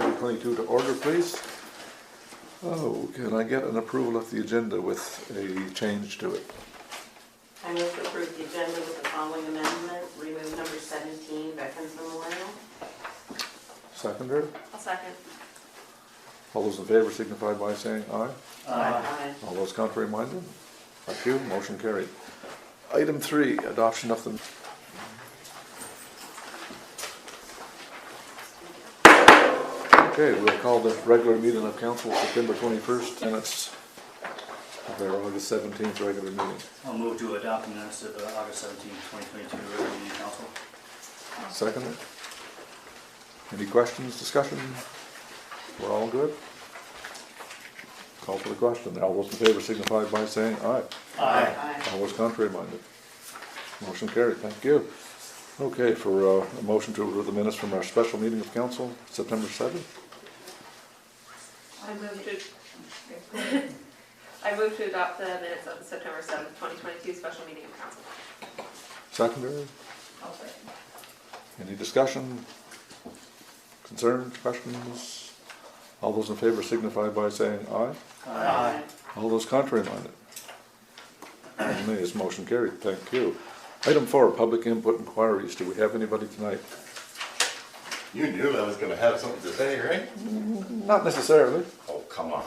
2022 to order, please. Oh, can I get an approval of the agenda with a change to it? I move to approve the agenda with the following amendment. Remove number 17, Veterans Memorial. Seconder? I'll second. All those in favor signify by saying aye. Aye. All those contrary minded? Thank you. Motion carried. Item 3, adoption of the... Okay, we'll call the regular meeting of council September 21st, and it's their August 17th regular meeting. I'll move to adopt the minutes of August 17th, 2022 regular meeting council. Second. Any questions, discussion? We're all good? Call for the question. All those in favor signify by saying aye. Aye. All those contrary minded? Motion carried. Thank you. Okay, for a motion to approve the minutes from our special meeting of council, September 7th. I move to adopt the minutes of the September 7th, 2022 special meeting of council. Secondary? I'll second. Any discussion? Concerns, questions? All those in favor signify by saying aye. Aye. All those contrary minded? And nays, motion carried. Thank you. Item 4, public input inquiries. Do we have anybody tonight? You knew I was going to have something to say, right? Not necessarily. Oh, come on.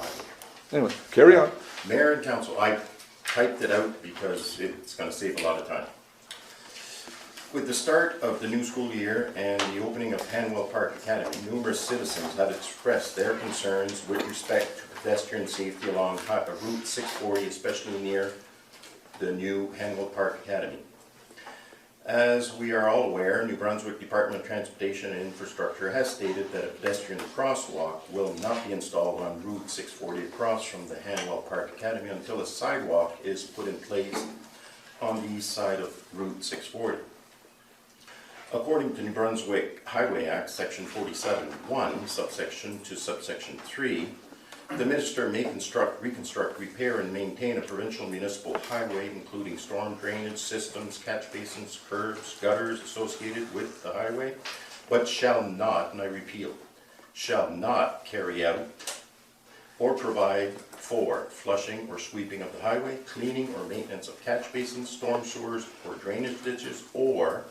Anyway, carry on. Mayor and council, I typed it out because it's going to save a lot of time. With the start of the new school year and the opening of Hanwell Park Academy, numerous citizens have expressed their concerns with respect to pedestrian safety along Route 640, especially near the new Hanwell Park Academy. As we are all aware, New Brunswick Department of Transportation and Infrastructure has stated that a pedestrian crosswalk will not be installed on Route 640 across from the Hanwell Park Academy until a sidewalk is put in place on the east side of Route 640. According to New Brunswick Highway Act, Section 47(1), subsection to subsection 3, the minister may construct, reconstruct, repair, and maintain a provincial municipal highway, including storm drainage systems, catch basins, curbs, gutters associated with the highway, but shall not, and I repeat, shall not carry out or provide for flushing or sweeping of the highway, cleaning or maintenance of catch basins, storm sewers, or drainage ditches, or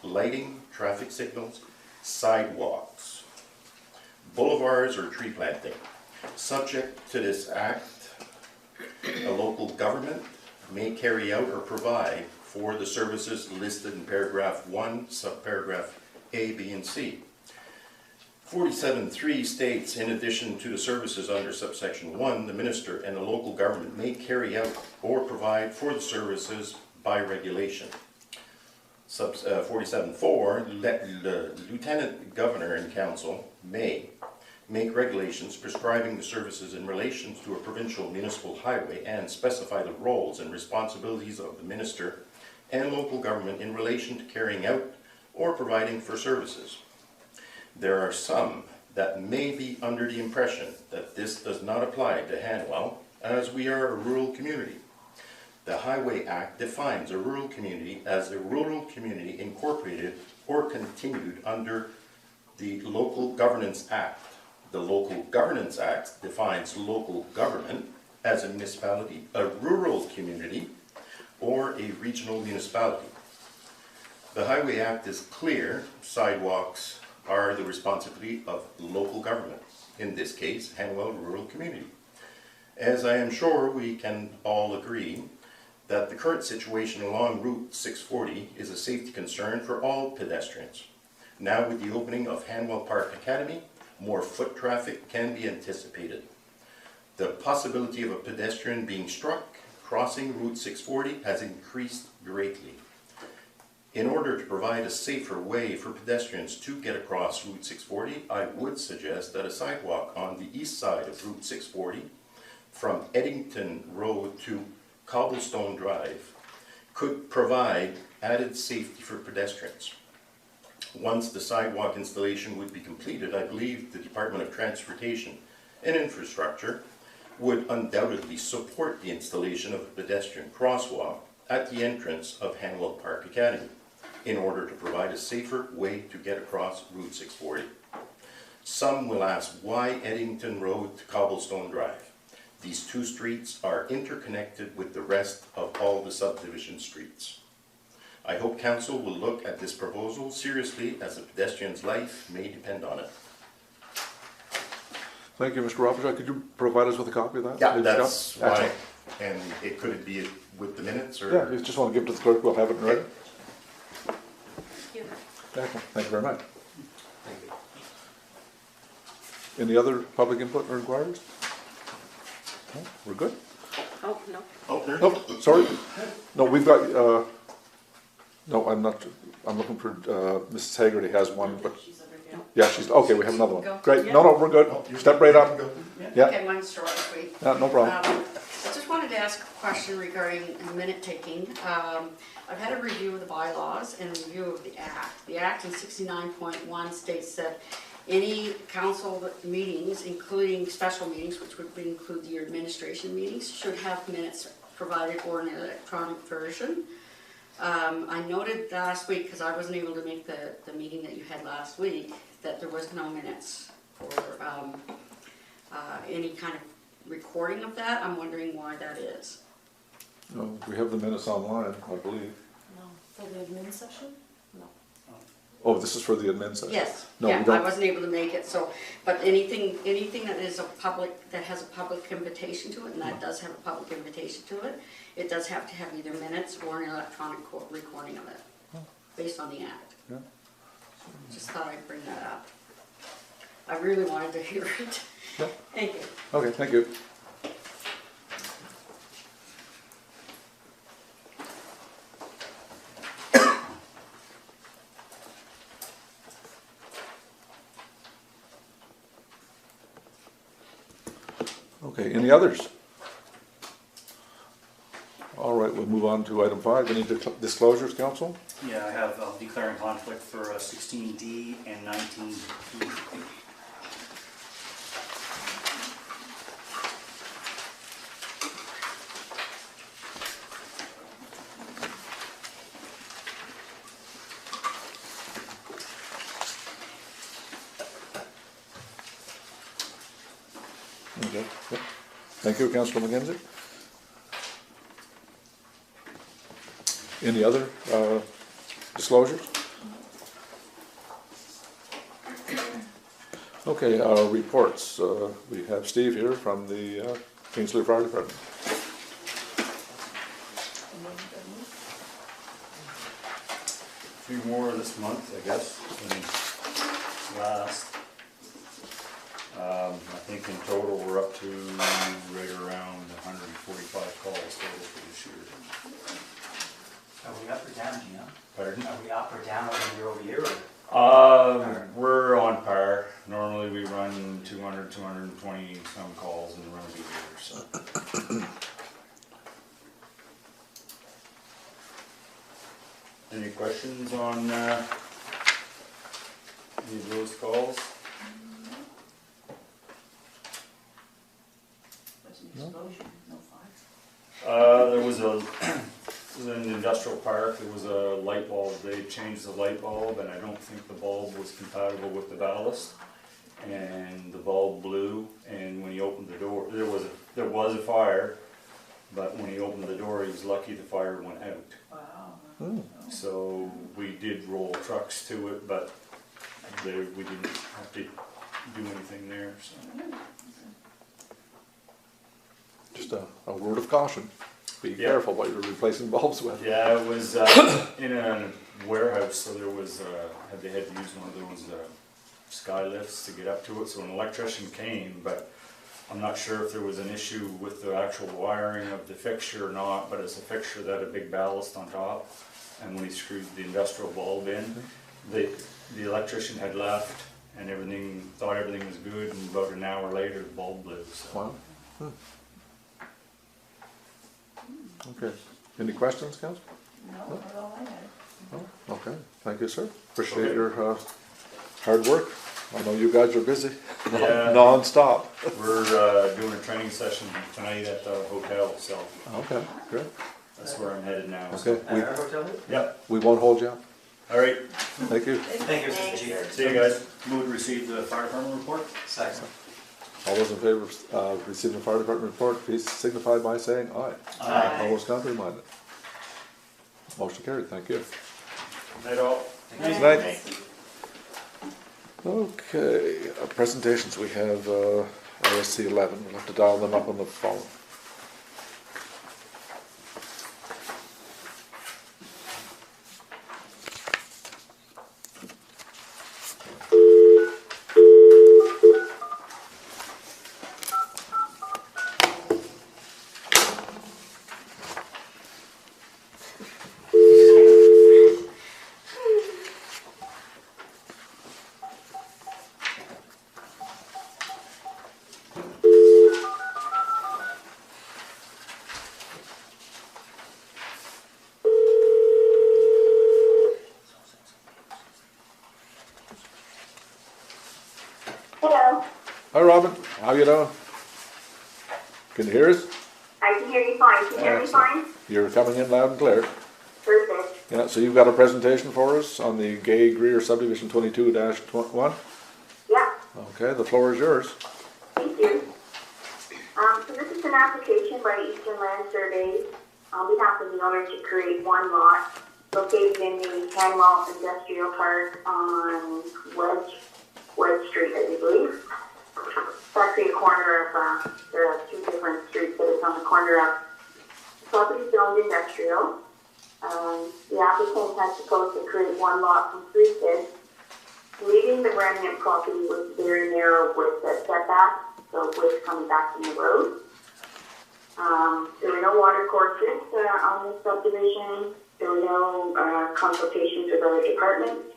lighting, traffic signals, sidewalks, boulevards, or tree planting. Subject to this act, a local government may carry out or provide for the services listed in paragraph 1, subparagraph A, B, and C. 47.3 states, in addition to the services under subsection 1, the minister and the local government may carry out or provide for the services by regulation. 47.4, the lieutenant governor and council may make regulations prescribing the services in relation to a provincial municipal highway and specify the roles and responsibilities of the minister and local government in relation to carrying out or providing for services. There are some that may be under the impression that this does not apply to Hanwell, as we are a rural community. The Highway Act defines a rural community as a rural community incorporated or continued under the Local Governance Act. The Local Governance Act defines local government as a municipality, a rural community, or a regional municipality. The Highway Act is clear. Sidewalks are the responsibility of local government, in this case, Hanwell Rural Community. As I am sure we can all agree that the current situation along Route 640 is a safety concern for all pedestrians. Now, with the opening of Hanwell Park Academy, more foot traffic can be anticipated. The possibility of a pedestrian being struck crossing Route 640 has increased greatly. In order to provide a safer way for pedestrians to get across Route 640, I would suggest that a sidewalk on the east side of Route 640 from Eddington Road to Cobblestone Drive could provide added safety for pedestrians. Once the sidewalk installation would be completed, I believe the Department of Transportation and Infrastructure would undoubtedly support the installation of a pedestrian crosswalk at the entrance of Hanwell Park Academy in order to provide a safer way to get across Route 640. Some will ask, why Eddington Road to Cobblestone Drive? These two streets are interconnected with the rest of all the subdivision streets. I hope council will look at this proposal seriously, as a pedestrian's life may depend on it. Thank you, Mr. Roberts. Could you provide us with a copy of that? Yeah, that's why, Excellent. and it could be with the minutes, or? Yeah, you just want to give it to the clerk, we'll have it ready. Okay. Excellent. Thank you very much. Thank you. Any other public input or inquiries? No, we're good? Oh, no. Oh, there. Oh, sorry. No, we've got, no, I'm not, I'm looking for, Mrs. Haggerty has one, but, She's over here. yeah, she's, okay, we have another one. Go. Great. Yeah. No, we're good. Step right up. Yeah, Okay, mine's short and sweet. no problem. I just wanted to ask a question regarding minute taking. I've had a review of the bylaws and a review of the act. The act in 69.1 states that any council meetings, including special meetings, which would include your administration meetings, should have minutes provided or an electronic version. I noted last week, because I wasn't able to make the meeting that you had last week, that there was no minutes for any kind of recording of that. I'm wondering why that is. No, we have the minutes online, I believe. No, for the admin session? No. Oh, this is for the admin session? Yes, No, we yeah, I don't. wasn't able to make it, so, but anything that is a public, that has a public invitation to it, and that does have a public invitation to it, it does have to have either minutes or an electronic recording of it, based on the act. Yeah. Just thought I'd bring that up. I really wanted to hear it. Yeah. Thank you. Okay, thank you. Okay, any others? All right, we'll move on to item 5. Any disclosures, council? Yeah, I have declaring conflict for 16D and 19D. Okay, yeah. Thank you, Councilor McKenzie. Any other disclosures? Okay, reports. We have Steve here from the Kingsley Fire Department. A few more this month, I guess, than last. I think in total, we're up to right around 145 calls total for this year. Are we up or down, Gina? Pardon? Are we up or down year over year? We're on par. Normally we run 200, 220 some calls in a run of a year, so. Any questions on any of those calls? There's an explosion, no fire. There was an industrial park, there was a light bulb, they changed the light bulb, and I don't think the bulb was compatible with the ballast. And the bulb blew, and when he opened the door, there was a fire, but when he opened the door, he was lucky the fire went out. Wow. So we did roll trucks to it, but we didn't have to do anything there, so. Just a word of caution. Be Yeah. careful what you're replacing bulbs with. Yeah, it was in a warehouse, so there was, they had to use one of those sky lifts to get up to it, so an electrician came, but I'm not sure if there was an issue with the actual wiring of the fixture or not, but it's a fixture that had a big ballast on top, and when he screwed the industrial bulb in, the electrician had left, and thought everything was good, and about an hour later, the bulb blew, so. Wow. Okay. Any questions, Council? No, that's all I had. No? Okay. Thank you, sir. Appreciate Okay. your hard work. I know you guys are busy, Yeah. non-stop. We're doing a training session tonight at the hotel, so Okay, good. that's where I'm headed now. so. Okay, At our hotel? Yep. we won't hold you up. All right, Thank you. Thank you, Mr. Chief. see you guys. Move to receive the fire department report. Second. All those in favor of receiving the fire department report, please signify by saying aye. Aye. All those contrary minded. Motion carried, thank you. Night all. Good night. Okay, presentations, we have RSC 11, we'll have to dial them up on the phone. Hello, Hi Robin, how you doing? Can you hear us? I can hear you fine. Can you hear me fine? You're coming in loud and clear. Perfect. Yeah, so you've got a presentation for us on the Gay Greer Subdivision 22-1? Yeah, Okay, the floor is yours. thank you. So this is an application by Eastern Land Surveys on behalf of the owner to create one lot located in the Hanwell Industrial Park on Wedge Street, I believe. It's actually a corner of, there are two different streets, but it's on the corner of property zoned industrial. The applicant has proposed to create one lot from 3 bids, leaving the remnant property with very narrow width setback, so width coming back from the road. There were no water courses on this subdivision. There were no consultations with other departments.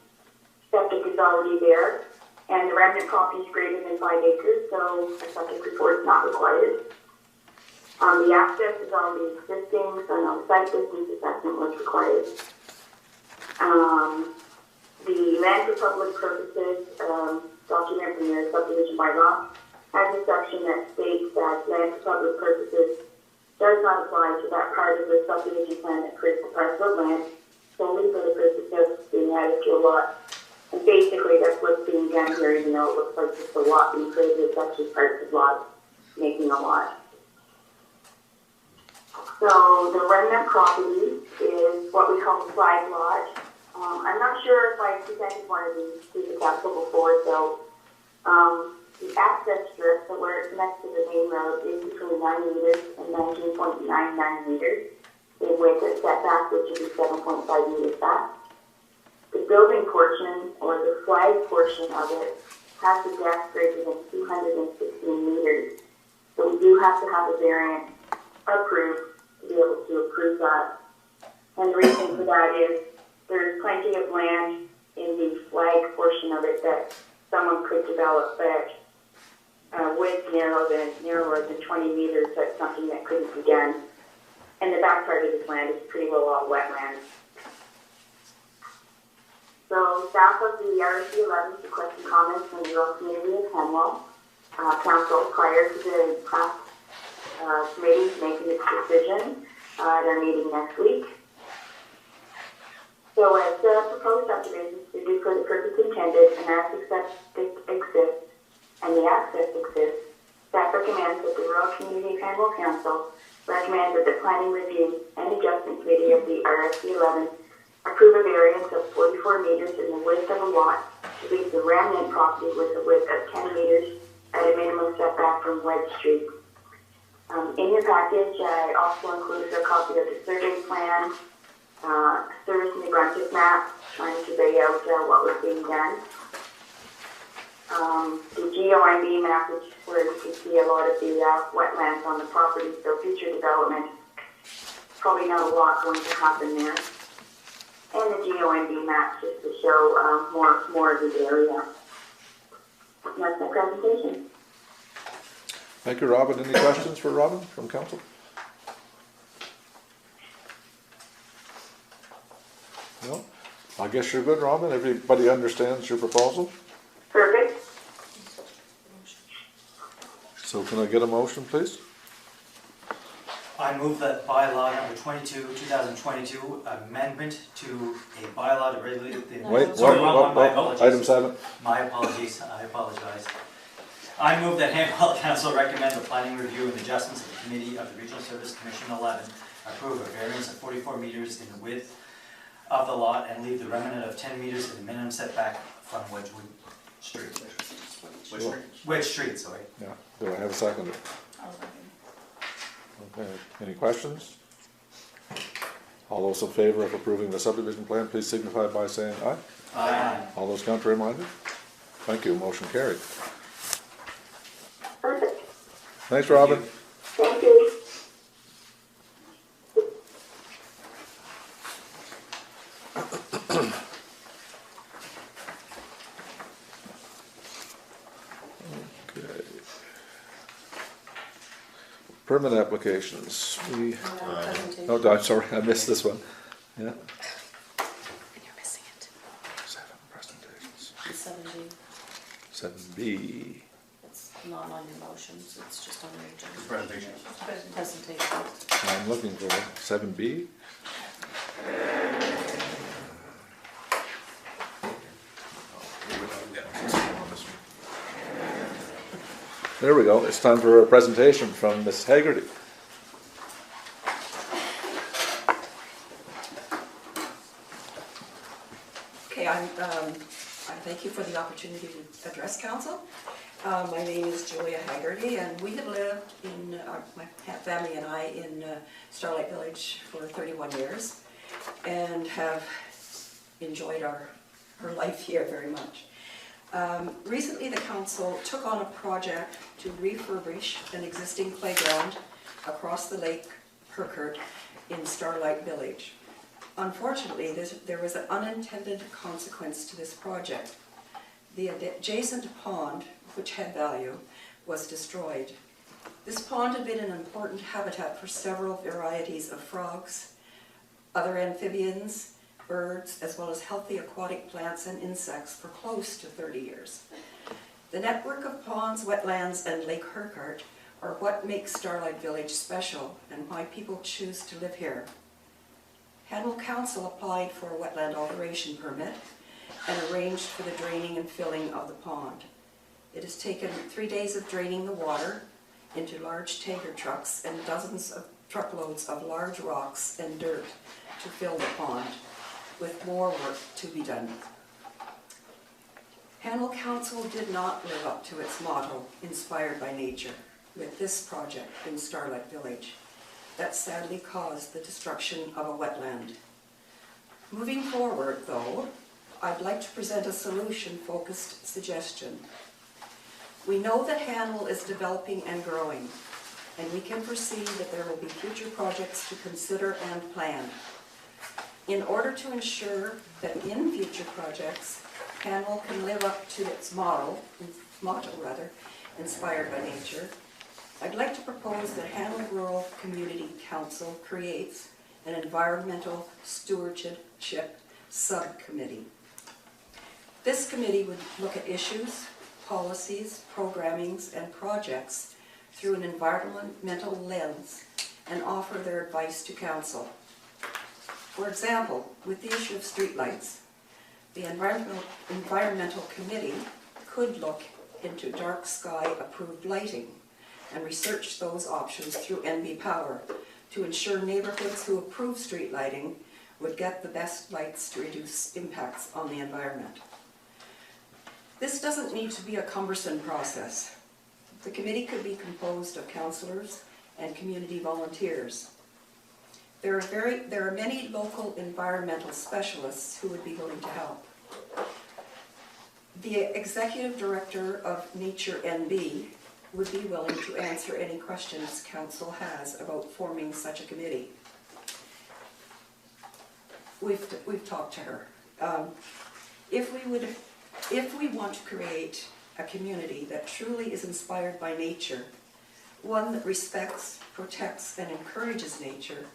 Septic is already there, and the remnant property is greater than 5 acres, so a septic report is not required. The access is already existing, so no site distance assessment was required. The land for public purposes document from the subdivision bylaw has a section that states that land for public purposes does not apply to that part of the subdivision plan that creates a parcel of land solely for the purpose of being added to a lot. And basically that's what's being done here, even though it looks like just a lot being created, it's actually parts of lot making a lot. So the remnant property is what we call the flag lot. I'm not sure if I presented one of these to the council before, so the access strip, so where it's next to the main road, is between 9 meters and 19.99 meters in width of setback, which would be 7.5 meters back. The building portion, or the flag portion of it, has a depth greater than 216 meters. So we do have to have a variance approved to be able to approve that. And the reason for that is there's plenty of land in the flag portion of it that someone could develop, but with narrower than 20 meters, that's something that couldn't be done. And the back part of this land is pretty well all wetlands. So staff of the RSC 11 requested comments from the rural community of Hanwell Council prior to the past committee making its decision at our meeting next week. So as proposed subdivisions to do for the purpose intended and as exists and the access exists, staff recommends that the Rural Community of Hanwell Council recommends that the Planning Review and Adjustment Committee of the RSC 11 approve a variance of 44 meters in the width of a lot to leave the remnant property with a width of 10 meters at a minimum setback from Wedge Street. In your package, I also included a copy of the survey plan, Service New Brunswick map, trying to lay out what was being done. The GOMB map, which is where you can see a lot of the wetlands on the property, so future development, probably not a lot going to happen there. And the GOMB map just to show more of the area. And that's my presentation. Thank you, Robin. Any questions for Robin from council? No? I guess you're good, Robin. Everybody understands your proposal? Perfect. So can I get a motion, please? I I move that bylaw number 22, 2022, amendment to a bylaw to regulate the... Wait, Sorry, my what? apologies. Item 7. My apologies, I apologize. I move that Hanwell Council recommend the planning review and adjustments of the Committee of the Regional Service Commission 11 approve a variance of 44 meters in the width of the lot and leave the remnant of 10 meters in the minimum setback from Wedgewood Street. Wedge Street, sorry. Yeah, do I have a second? Okay, any questions? All those in favor of approving the subdivision plan, please signify by saying aye. Aye. All those contrary minded? Thank you, motion carried. Perfect. Thanks, Robin. Thank you. Okay. Permit applications, we, oh, I'm sorry, I missed this one. Yeah. And you're missing it. 7 presentations. 7B, 7B. it's not on your motions, it's just on your agenda. Presentation. Presentation. I'm looking for 7B. There we go, it's time for a presentation from Ms. Haggerty. Okay, I thank you for the opportunity to address council. My name is Julia Haggerty, and we have lived in, my family and I, in Starlight Village for 31 years, and have enjoyed our life here very much. Recently, the council took on a project to refurbish an existing playground across the lake, Herkert, in Starlight Village. Unfortunately, there was an unintended consequence to this project. The adjacent pond, which had value, was destroyed. This pond had been an important habitat for several varieties of frogs, other amphibians, birds, as well as healthy aquatic plants and insects for close to 30 years. The network of ponds, wetlands, and Lake Herkert are what makes Starlight Village special and why people choose to live here. Hanwell Council applied for a wetland alteration permit and arranged for the draining and filling of the pond. It has taken 3 days of draining the water into large tanker trucks and dozens of truckloads of large rocks and dirt to fill the pond, with more work to be done. Hanwell Council did not live up to its motto, inspired by nature, with this project in Starlight Village. That sadly caused the destruction of a wetland. Moving forward, though, I'd like to present a solution-focused suggestion. We know that Hanwell is developing and growing, and we can foresee that there will be future projects to consider and plan. In order to ensure that in future projects, Hanwell can live up to its motto, inspired by nature, I'd like to propose that Hanwell Rural Community Council creates an environmental stewardship subcommittee. This committee would look at issues, policies, programmings, and projects through an environmental lens and offer their advice to council. For example, with the issue of streetlights, the environmental committee could look into dark sky approved lighting and research those options through NB Power to ensure neighborhoods who approve street lighting would get the best lights to reduce impacts on the environment. This doesn't need to be a cumbersome process. The committee could be composed of councillors and community volunteers. There are many local environmental specialists who would be willing to help. The Executive Director of Nature NB would be willing to answer any questions council has about forming such a committee. We've talked to her. If we want to create a community that truly is inspired by nature, one that respects, protects, and encourages nature,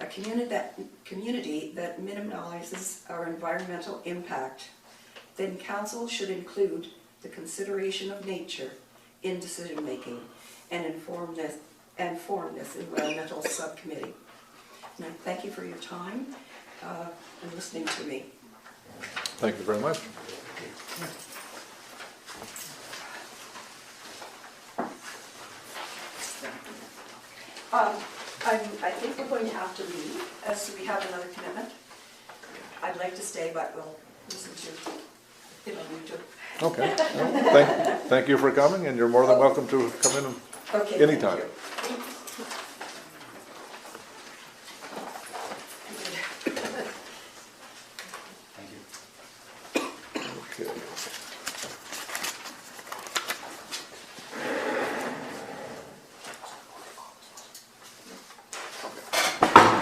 a community that minimizes our environmental impact, then council should include the consideration of nature in decision-making and inform and form this environmental subcommittee. And I thank you for your time and listening to me. Thank you very much. I think we're going to have to leave as we have another commitment. I'd like to stay, but we'll listen to if I need to. Okay. Well, thank you for coming, and you're more than welcome to come in Okay, anytime. thank you. Thank you. Okay.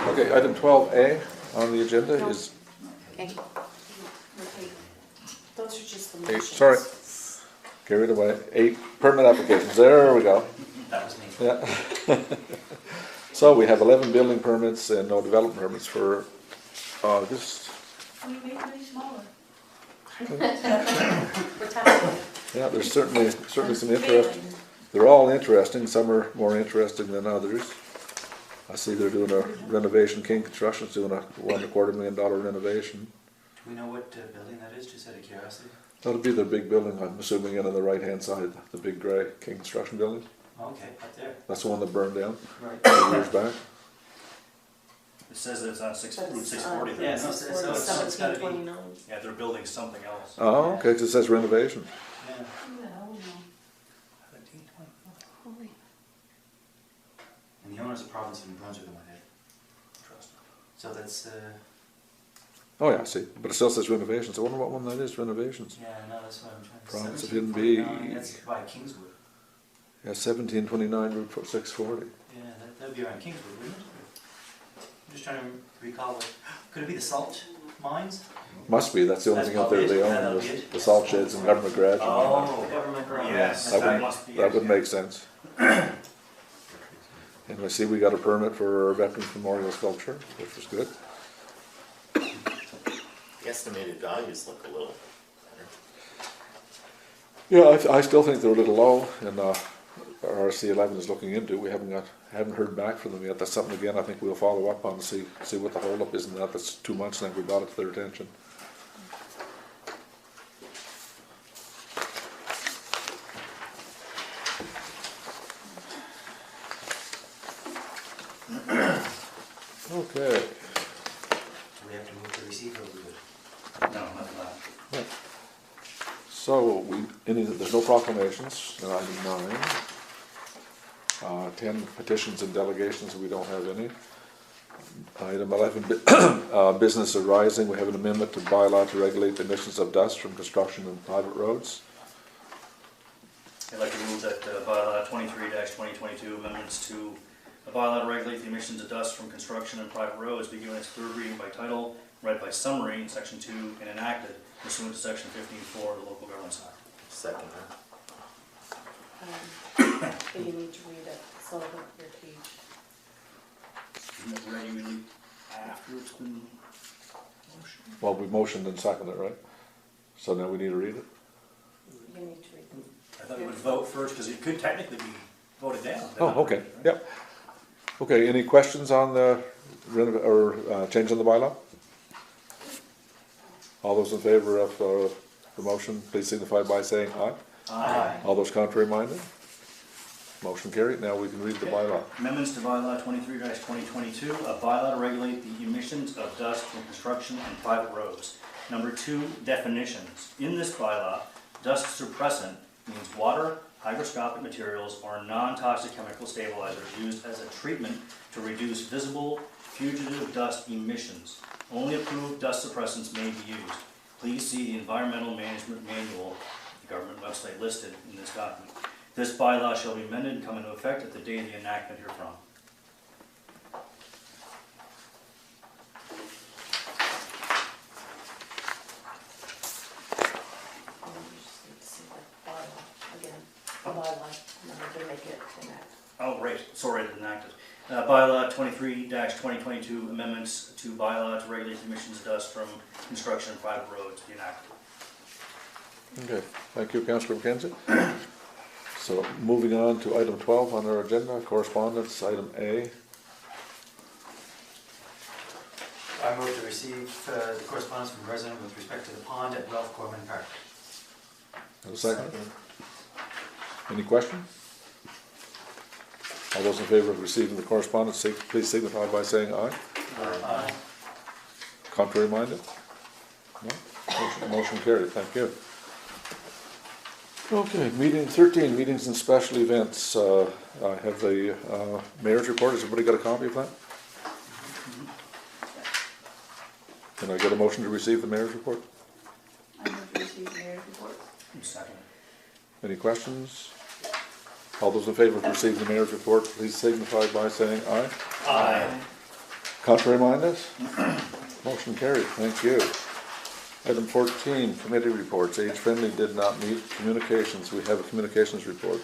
Okay, item 12A on the agenda is, Okay. Those are just the Hey, motions. sorry. carried away, 8 permit applications, there we go. That was me. Yeah. So we have 11 building permits and no development permits for August. We made it any smaller. Yeah, there's certainly some interest. They're all interesting, some are more interesting than others. I see they're doing a renovation, King Construction's doing a $1.25 million renovation. Do we know what building that is, just out of curiosity? That'll be their big building, I'm assuming, in on the right-hand side, the big gray King Construction building. Oh, okay, up there. That's the one that burned down Right. 2 years back. It says that it's on Route 640. Yeah, no, it's gotta be- 1729. Yeah, they're building something else. Oh, okay, 'cause it says renovation. Yeah. Holy. And the owner's a province of New Brunswick in my head. So that's, Oh, yeah, I see, but it still says renovations, I wonder what one that is, renovations. yeah, no, that's what I'm trying to say. Province of Hidden Bee. That's by Kingswood. Yeah, 1729 Route 640. Yeah, that'd be around Kingswood, wouldn't it? I'm just trying to recall what, could it be the salt mines? Must be, that's the only That's thing out there they probably it. own, That'll is be it. the salt sheds and government garage. and whatnot. Oh, Government garage. Yes, That that would- must be That it. would make sense. And I see we got a permit for Veterans Memorial Sculpture, which was good. The estimated values look a little better. Yeah, I still think they're a little low, and RC11 is looking into. We haven't heard back from them yet. That's something again I think we'll follow up on to see what the holdup is in that. That's 2 months now we brought it to their attention. Okay. do we have to move to receive or we good? No, not that. So, there's no proclamations, in item 9. 10 petitions and delegations, we don't have any. Item 11, business arising, we have an amendment to bylaw to regulate the emissions of dust from construction and private roads. I'd like to move that bylaw 23-2022 amendments to the bylaw to regulate the emissions of dust from construction and private roads be given its third reading by title, read by summary in section 2, and enacted pursuant to section 15(4) of the Local Governments Act. Second. But you need to read it, so that your page. Isn't it ready really after it's been motioned? Well, we motioned and seconded it, right? So now we need to read it? You need to read it. I thought we would vote first, because it could technically be voted down. Oh, okay, yep. Okay, any questions on the change in the bylaw? All those in favor of the motion, please signify by saying aye. Aye. All those contrary minded? Motion carried. Now we can read the bylaw. Amendments to bylaw 23-2022, a bylaw to regulate the emissions of dust from construction and private roads. Number 2, definitions. In this bylaw, dust suppressant means water, hygroscopic materials, or non-toxic chemical stabilizers used as a treatment to reduce visible fugitive dust emissions. Only approved dust suppressants may be used. Please see the Environmental Management Manual, the government website listed in this document. This bylaw shall be amended and come into effect at the date of the enactment herefrom. And you just need to see the bylaw again, the bylaw, number to make it enact. Oh, right, sorry, it enacted. Bylaw 23-2022 amendments to bylaw to regulate the emissions of dust from construction and private roads be enacted. Okay, thank you, Councillor McKenzie. So moving on to item 12 on our agenda, correspondence, item A. I move to receive the correspondence from a resident with respect to the pond at Ralph Gorman Park. Have a second? Any questions? All those in favor of receiving the correspondence, please signify by saying aye. Aye. Contrary minded? No? Motion carried, thank you. Okay, meeting 13, meetings and special events. I have the mayor's report. Has everybody got a copy of that? Can I get a motion to receive the mayor's report? I move to receive the mayor's report. Second. Any questions? All those in favor of receiving the mayor's report, please signify by saying aye. Aye. Contrary minded? Motion carried, thank you. Item 14, committee reports. Age Friendly did not meet. Communications, we have a communications report.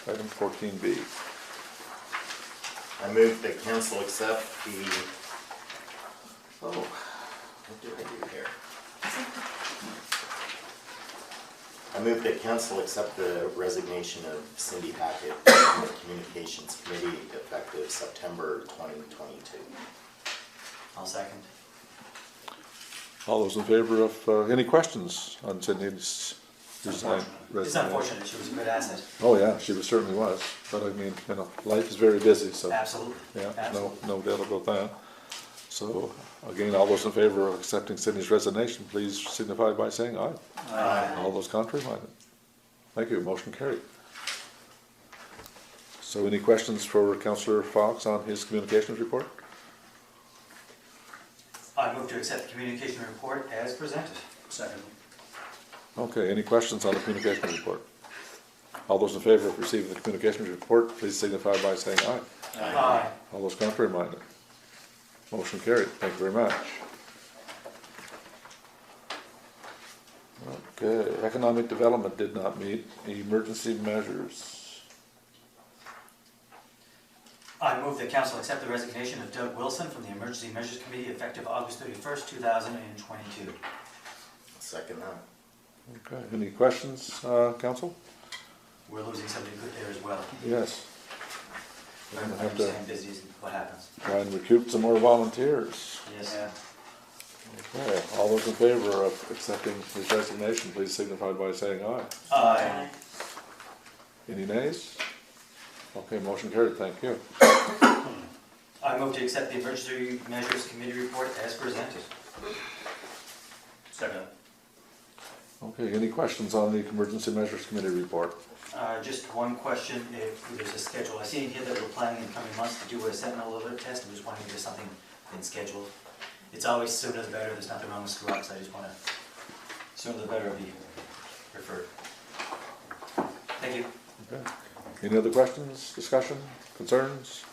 Item 14B. I move that council accept the, what do I do here? I move that council accept the resignation of Cindy Hackett from the Communications Committee effective September 2022. I'll second. All those in favor of, any questions on Cindy's resign? It's unfortunate, she was a good asset. Oh, yeah, she certainly was, but I mean, you know, life is very busy, so. Absolutely. Yeah, Absolutely. no doubt about that. So, again, all those in favor of accepting Cindy's resignation, please signify by saying aye. Aye. All those contrary minded? Thank you, motion carried. So any questions for Councillor Fox on his communications report? I move to accept the communication report as presented. Second. Okay, any questions on the communications report? All those in favor of receiving the communications report, please signify by saying aye. Aye. All those contrary minded? Motion carried, thank you very much. Okay, economic development did not meet. Emergency measures. I move that council accept the resignation of Doug Wilson from the Emergency Measures Committee effective August 31st, 2022. Second that. Okay, any questions, council? We're losing somebody good there as well. Yes. We're I'm gonna have to staying busy is what happens. try and recruit some more volunteers. Yes. Okay, all those in favor of accepting his resignation, please signify by saying aye. Aye. Any nays? Okay, motion carried, thank you. I move to accept the Emergency Measures Committee report as presented. Second. Okay, any questions on the Emergency Measures Committee report? Just one question, if there's a schedule. I see in here that we're planning in coming months to do a sentinel alert test. I'm just wondering if there's something been scheduled. It's always sooner the better. There's nothing wrong with screw ups. I just want to, sooner the better be referred. Thank you. Okay. Any other questions, discussion, concerns?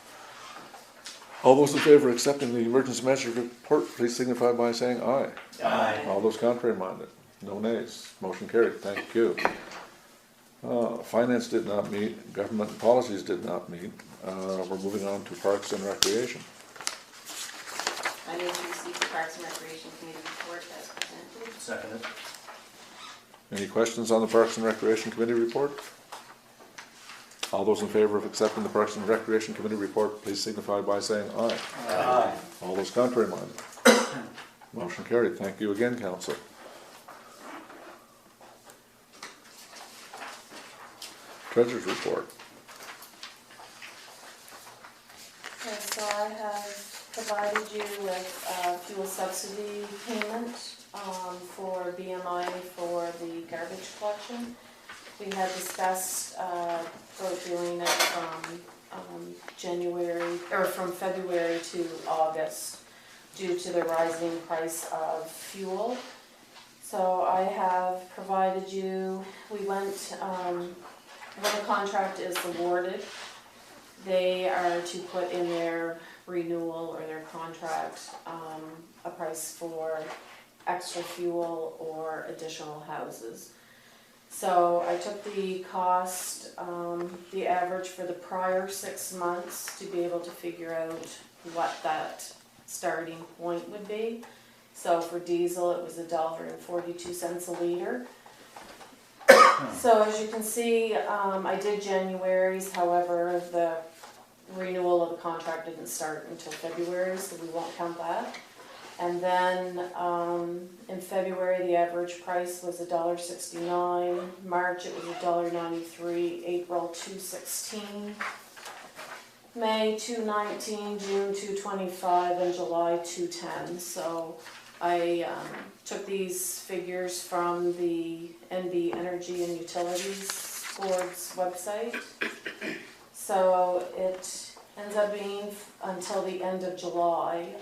All those in favor of accepting the Emergency Measures report, please signify by saying aye. Aye. All those contrary minded? No nays. Motion carried, thank you. Finance did not meet, government and policies did not meet. We're moving on to Parks and Recreation. I move to receive the Parks and Recreation Committee report as presented. Second. Any questions on the Parks and Recreation Committee report? All those in favor of accepting the Parks and Recreation Committee report, please signify by saying aye. Aye. All those contrary minded? Motion carried. Thank you again, Council. Treasurer's report. Okay, so I have provided you with fuel subsidy payment for BMI for the garbage collection. We had discussed for doing it from January, or from February to August due to the rising price of fuel. So I have provided you, we went, when the contract is awarded, they are to put in their renewal or their contract a price for extra fuel or additional houses. So I took the cost, the average for the prior 6 months to be able to figure out what that starting point would be. So for diesel, it was $1.42 a liter. So as you can see, I did January's, however, the renewal of the contract didn't start until February, so we won't count that. And then, in February, the average price was $1.69, March it was $1.93, April $2.16, May $2.19, June $2.25, and July $2.10. So I took these figures from the NB Energy and Utilities Board's website. So it ends up being until the end of July,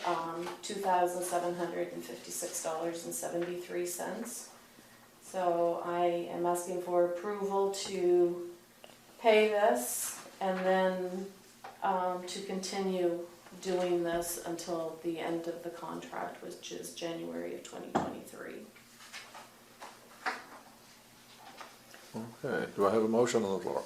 $2,756.73. So I am asking for approval to pay this and then to continue doing this until the end of the contract, which is January of 2023. Okay, do I have a motion on the floor?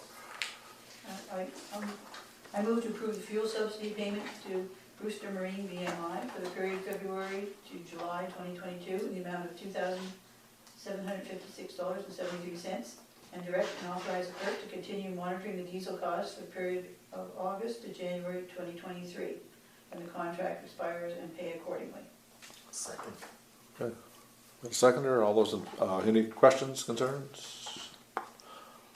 I move to approve the fuel subsidy payment to Brewster Marine BMI for the period February to July 2022 in the amount of $2,756.73, and direct and authorize the clerk to continue monitoring the diesel costs for the period of August to January 2023, when the contract expires, and pay accordingly. Second. Okay. A seconder, all those, any questions, concerns?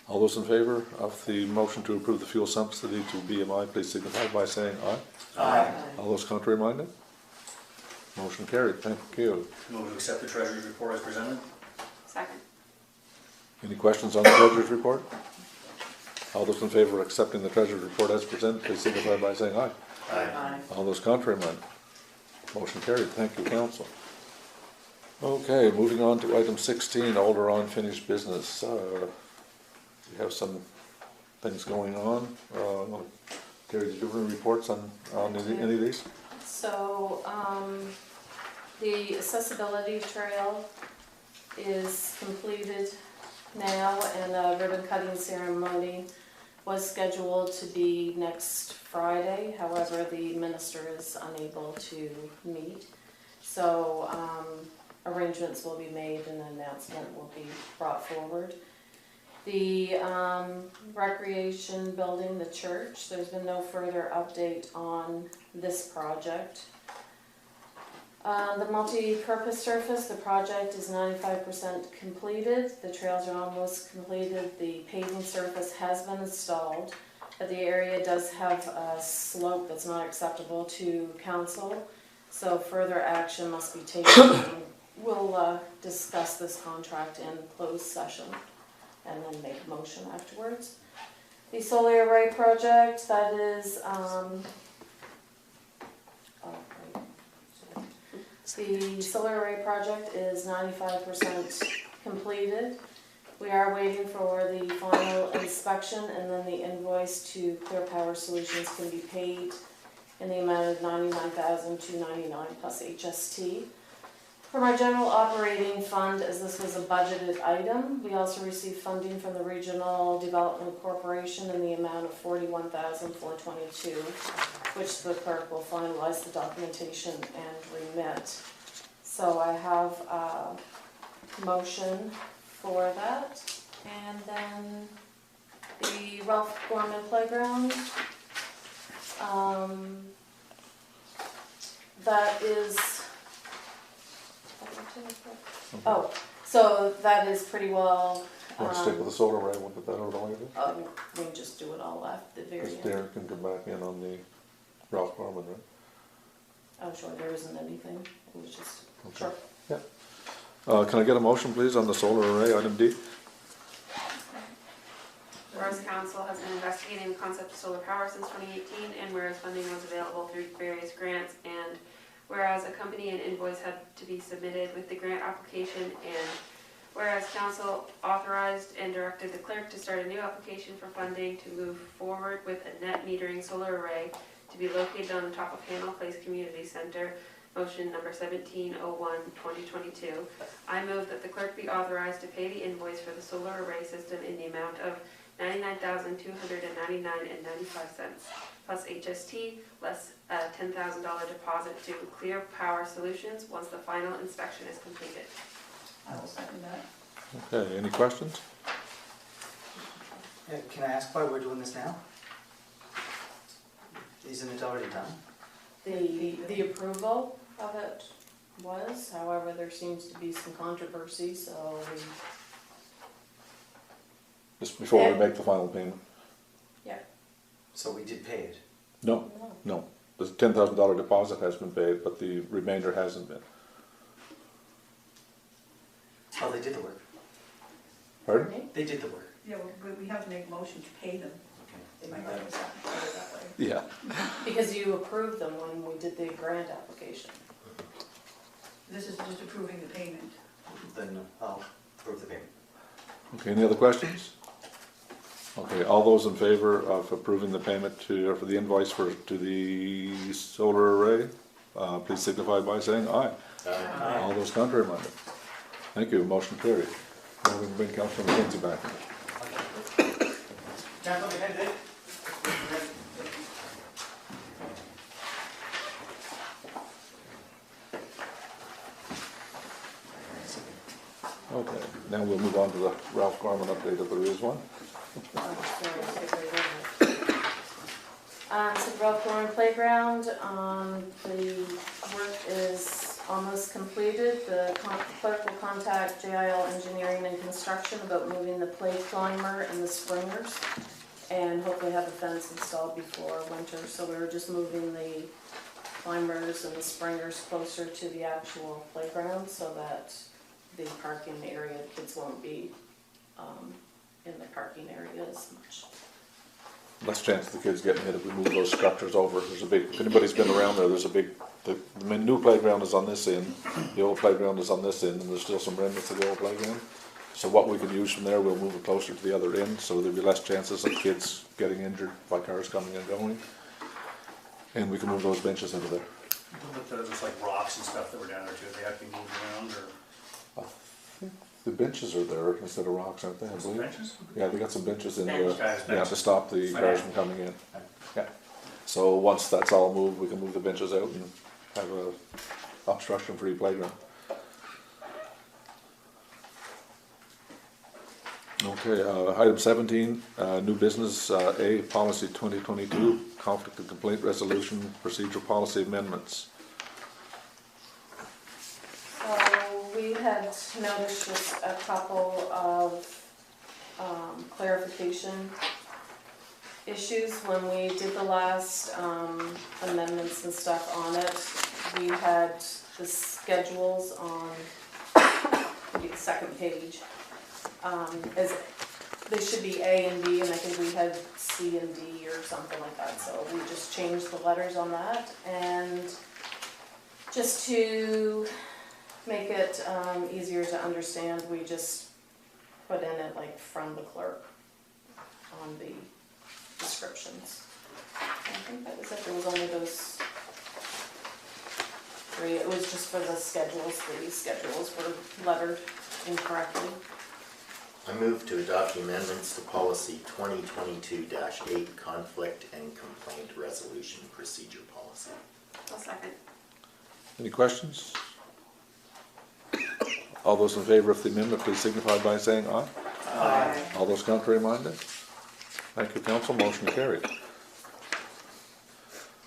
All those in favor of the motion to approve the fuel subsidy to BMI, please signify by saying aye. Aye. All those contrary minded? Motion carried, thank you. Move to accept the treasurer's report as presented. Second. Any questions on the treasurer's report? All those in favor of accepting the treasurer's report as presented, please signify by saying aye. Aye. All those contrary minded? Motion carried, thank you, council. Okay, moving on to item 16, older unfinished business. We have some things going on. Gary, did you have any reports on any of these? So, the accessibility trail is completed now, and a ribbon cutting ceremony was scheduled to be next Friday. However, the minister is unable to meet. So, arrangements will be made and an announcement will be brought forward. The recreation building, the church, there's been no further update on this project. The multi-purpose surface, the project is 95% completed. The trails are almost completed. The paving surface has been installed, but the area does have a slope that's not acceptable to council. So further action must be taken. We'll discuss this contract in closed session and then make a motion afterwards. The solar array project, that is, the solar array project is 95% completed. We are waiting for the final inspection, and then the invoice to Clear Power Solutions can be paid in the amount of $99,299 plus HST. From our general operating fund, as this was a budgeted item, we also received funding from the Regional Development Corporation in the amount of $41,422, which the clerk will finalize the documentation and remit. So I have a motion for that. And then the Ralph Gorman Playground. That is... Oh, so that is pretty well. Want to stick with the solar array, we'll put that out all of it? We can just do it all at the very Because end. Darren can come back in on the Ralph Garman, right? Oh, sure, there isn't anything, it was just, Okay. sure. Yeah. Can I get a motion, please, on the solar array, item D? Whereas council has been investigating the concept of solar power since 2018, and whereas funding was available through various grants, and whereas a company and invoice had to be submitted with the grant application, and whereas council authorized and directed the clerk to start a new application for funding to move forward with a net metering solar array to be located on the top of Hanwell Place Community Center, motion number 1701-2022. I move that the clerk be authorized to pay the invoice for the solar array system in the amount of $99,299.95 plus HST, less a $10,000 deposit to Clear Power Solutions once the final inspection is completed. I will second that. Okay, any questions? Can I ask why we're doing this now? Isn't it already done? The approval of it was, however, there seems to be some controversy, so we, Just before we make the final payment. So we did pay it. No, no. The $10,000 deposit has been paid, but the remainder hasn't been. Oh, they did the work. Pardon? They did the work. Yeah, well, we have to make a motion to pay them. Okay. They might not have it that way. Yeah. because you approved them when we did the grant application. This is just approving the payment. Then I'll approve the payment. Okay, any other questions? Okay, all those in favor of approving the payment to, or for the invoice to the solar array, please signify by saying aye. Aye. All those contrary minded. Thank you, motion carried. Now we can bring Councilor McKenzie back. Okay, now we'll move on to the Ralph Gorman update if there is one. So Ralph Lauren Playground, the work is almost completed. The clerk will contact JIL Engineering and Construction about moving the play climber and the springers, and hopefully have the fence installed before winter. So we were just moving the climbers and the springers closer to the actual playground so that the parking area, kids won't be in the parking area as much. Less chance of the kids getting hit if we move those structures over. There's a big, if anybody's been around there, there's a big, the new playground is on this end, the old playground is on this end, and there's still some remnants of the old playground. So what we can use from there, we'll move it closer to the other end, so there'll be less chances of kids getting injured by cars coming and going. And we can move those benches into there. But there's like rocks and stuff that were down there too, they have to be moved around or? The benches are there instead of rocks, aren't they, I believe? Benches? Yeah, they got some benches in there, Benches. yeah, to stop the cars from coming in. Yeah. So once that's all moved, we can move the benches out and have a obstruction-free playground. Okay, item 17, new business, A, policy 2022, conflict and complaint resolution, procedure policy amendments. We had noticed just a couple of clarification issues when we did the last amendments and stuff on it. We had the schedules on the second page. As they should be A and B, and I think we had C and D or something like that. So we just changed the letters on that, and just to make it easier to understand, we just put in it like from the clerk on the descriptions. I think that was it. There was only those three. It was just for the schedules. The schedules were lettered incorrectly. I move to adopt the amendments to policy 2022-8, conflict and complaint resolution procedure policy. I'll second. Any questions? All those in favor of the amendment, please signify by saying aye. Aye. All those contrary minded? Thank you, council, motion carried.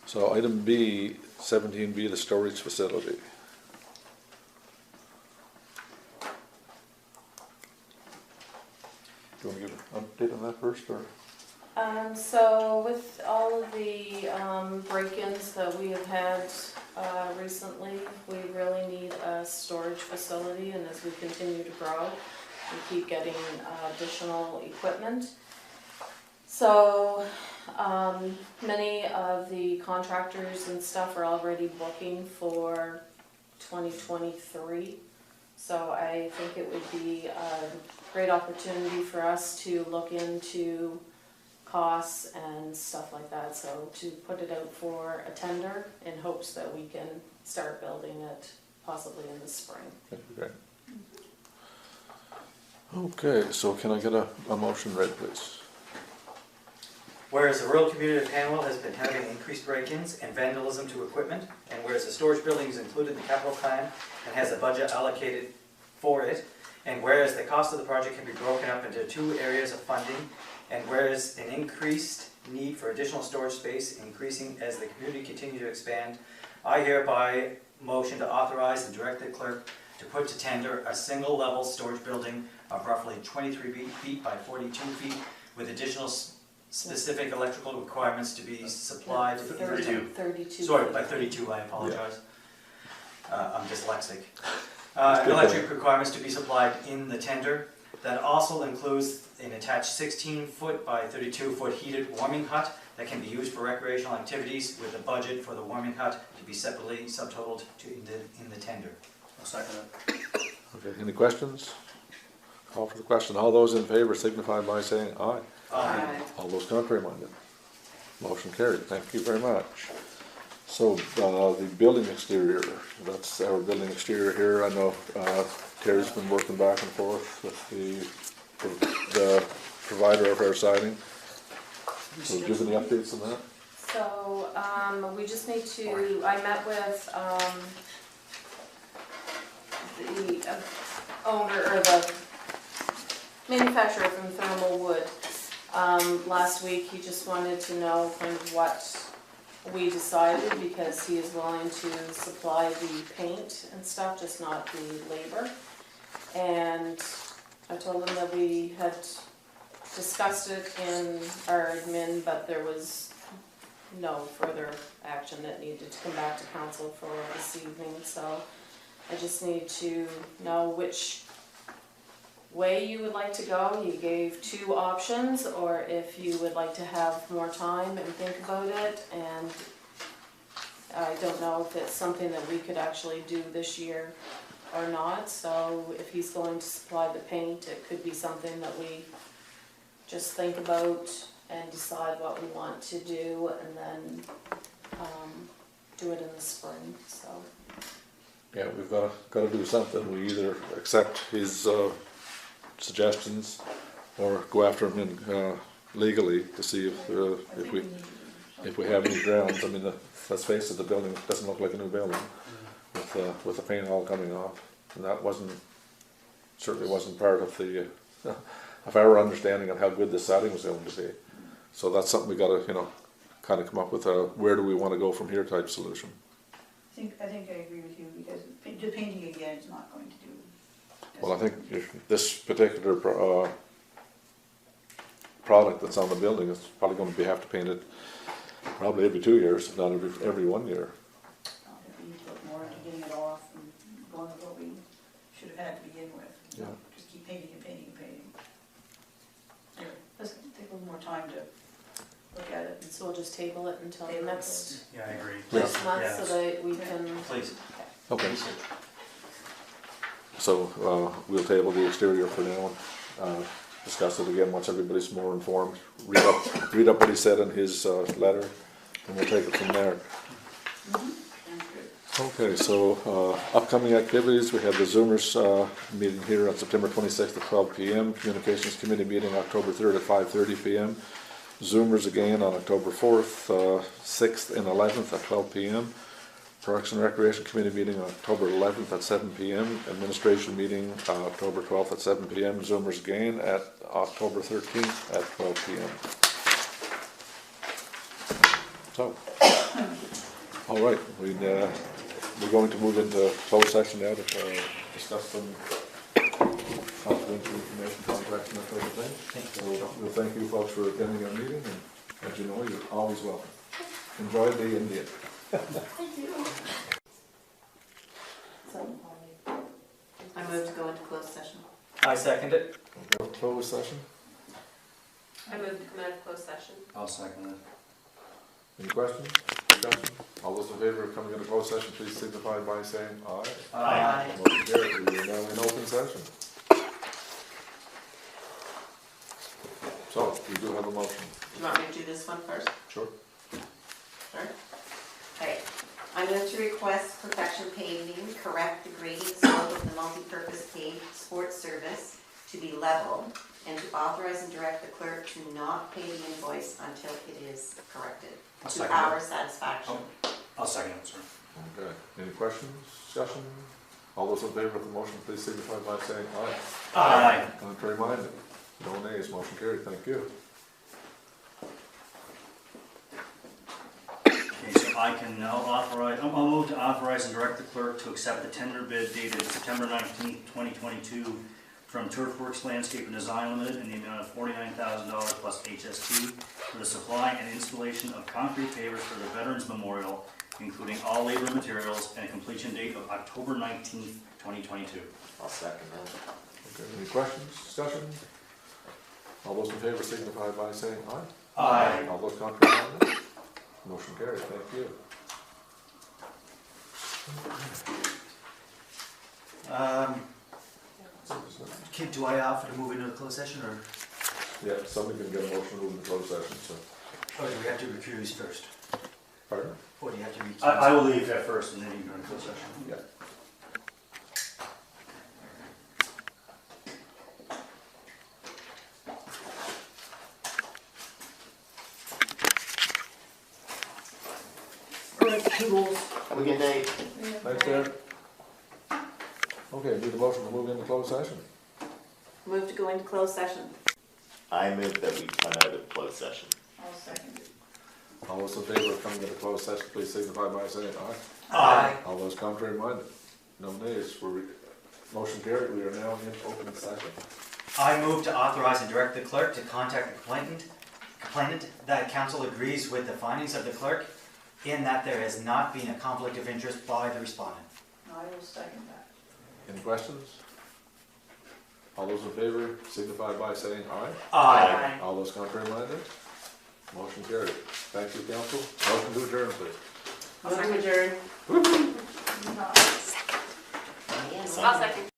So item B, 17B, the storage facility. Do you want to give an update on that first, or? So with all of the break-ins that we have had recently, we really need a storage facility, and as we continue to grow, we keep getting additional equipment. So many of the contractors and stuff are already booking for 2023. So I think it would be a great opportunity for us to look into costs and stuff like that. So to put it out for a tender in hopes that we can start building it possibly in the spring. That'd be great. Okay, so can I get a motion read, please? Whereas the rural community of Hanwell has been having increased break-ins and vandalism to equipment, and whereas the storage building is included in the capital plan and has a budget allocated for it, and whereas the cost of the project can be broken up into two areas of funding, and whereas an increased need for additional storage space increasing as the community continues to expand, I hereby motion to authorize and direct the clerk to put to tender a single-level storage building of roughly 23 feet by 42 feet with additional specific electrical requirements to be supplied. 32. Sorry, by 32, I apologize. I'm dyslexic. Electric requirements to be supplied in the tender. That also includes an attached 16-foot by 32-foot heated warming hut that can be used for recreational activities with a budget for the warming hut to be separately subtotaled in the tender. I'll second it. Okay, any questions? Call for the question. All those in favor signify by saying aye. Aye. All those contrary minded. Motion carried. Thank you very much. So, the building exterior, that's our building exterior here. I know Terry's been working back and forth with the provider of our siding. So give any updates on that? So, we just need to, I met with, the owner, or the manufacturer from Thermal Wood. Last week, he just wanted to know kind of what we decided, because he is willing to supply the paint and stuff, just not the labor. And I told him that we had discussed it in our admin, but there was no further action that needed to come back to council for this evening. So I just need to know which way you would like to go. He gave 2 options, or if you would like to have more time and think about it. And I don't know if it's something that we could actually do this year or not. So if he's going to supply the paint, it could be something that we just think about and decide what we want to do, and then do it in the spring. So Yeah, we've got to do something. We either accept his suggestions or go after him legally to see if we have any grounds. I mean, let's face it, the building doesn't look like a new building with the paint all coming off, and that certainly wasn't part of the of our understanding of how good this siding was going to be. So that's something we got to kind of come up with a where do we want to go from here type solution. I think I agree with you, because the painting again is not going to do. Well, I think if this particular product that's on the building is probably going to have to paint it probably every 2 years, if not every 1 year. I think we need to look more into getting it off and going with what we should have had to begin with. Yeah. Just keep painting and painting and painting. Here, let's take a little more time to look at it. so we'll just table it until Table it. next Yeah, I agree. month, so that we can. Please. Okay. So we'll table the exterior for now and discuss it again once everybody's more informed. Read up what he said in his letter, and we'll take it from there. Okay, so upcoming activities, we have the Zoomers meeting here on September 26th at 12 p.m. Communications Committee meeting October 3rd at 5:30 p.m. Zoomers again on October 4th, 6th and 11th at 12 p.m. Parks and Recreation Committee meeting October 11th at 7 p.m. Administration meeting October 12th at 7 p.m. Zoomers again at October 13th at 12 p.m. So, all right, we're going to move into closed session now to discuss some confidential information, contracts, and that sort of thing. So we'll thank you folks for attending our meeting, and as you know, you're always welcome. Enjoy the Indian. I move to go into closed session. I second it. Closed session. I move to come out of closed session. I'll second it. Any questions? Discussion? All those in favor of coming into closed session, please signify by saying aye. Aye. Motion carried. We are now in open session. So, we do have a motion. Do you want me to do this one first? Sure. Sure. Okay. I'm going to request Perfection Paving correct the grading slope of the multi-purpose paved sports service to be level, and to authorize and direct the clerk to not pay the invoice until it is corrected I'll to second our it. satisfaction. I'll second it, sir. Okay. Any questions, discussion? All those in favor of the motion, please signify by saying aye. Aye. Contrary minded? No nays. Motion carried. Thank you. And now I'll move to authorize and direct the clerk to accept the tender bid dated September 19th, 2022 from Turfworks Landscape and Design Limited in the amount of $49,000 plus HST for the supply and installation of concrete pavers for the Veterans Memorial, including all labor and materials, and a completion date of October 19th, 2022. I'll second that. Okay, any questions, discussion? All those in favor signify by saying aye. Aye. All those contrary, minded? Motion carried, thank you. Do I offer to move into the closed session, or Yeah, somebody can get a motion to move into closed session, so. or do we have to recuse first? Pardon? Or do you have to recuse? I will leave that first and then you can go into closed session. Yeah. Have a good day. Thanks, Derek. Okay, need a motion to move into closed session. Move to go into closed session. I move that we come out of closed session. I'll second it. All those in favor of coming into closed session, please signify by saying aye. Aye. All those contrary minded? No nays. Motion carried. We are now in open session. I move to authorize and direct the clerk to contact the complainant that council agrees with the findings of the clerk in that there has not been a conflict of interest by the respondent. I will second that. Any questions? All those in favor signify by saying aye. Aye. All those contrary minded? Motion carried. Thank you, council. Motion to adjourn, please. Move to adjourn. No. Diane, I'll second.